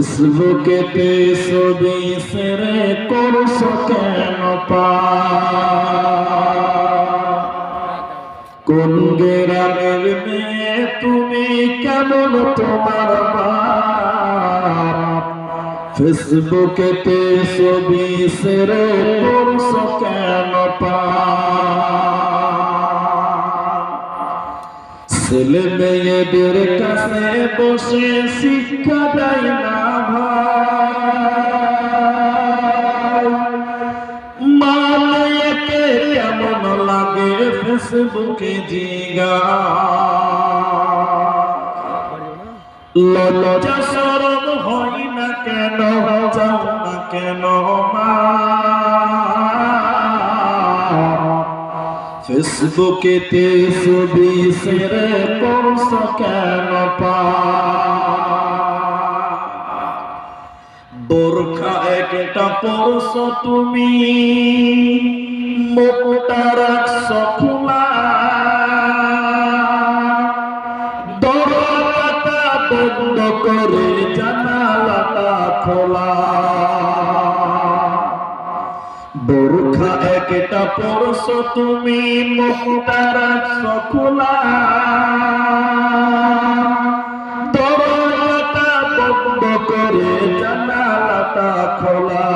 ফেসবুকেতে ছবি ছেড়ে করছো কেন কোন গ্রামের মেয়ে তুমি কেমন তোমার বাপ ফেসবুকেতে ছবি ছেড়ে করছো কেন ছেলে মেয়েদের কাছে বসে শিক্ষা দেয় না ভাই মা মেয়েকে কেমন লাগে ফেসবুকে জিগা লজ্জা শরম হয় না কেন যাও না কেন মা ফেসবুকেতে ছবি ছেড়ে করছো কেন বোরখা একটা পরছো তুমি মুখটা রাখছো খোলা দরজাটা বন্ধ করে জানালাটা খোলা বোরখা একটা পরছো তুমি মুখটা রাখছো খোলা দরজাটা বন্ধ করে জানালাটা খোলা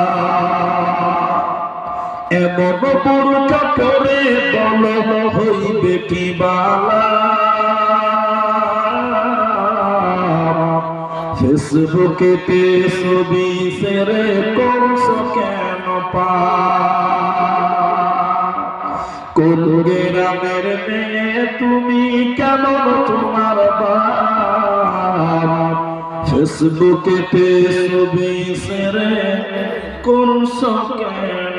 এমন বোরখা পরে বলো হইবে কি বালা ফেসবুকেতে ছবি ছেড়ে করছো কেন কোন গ্রামের মেয়ে তুমি কেমন তোমার বাপ ফেসবুকেতে ছবি ছেড়ে করছো কেন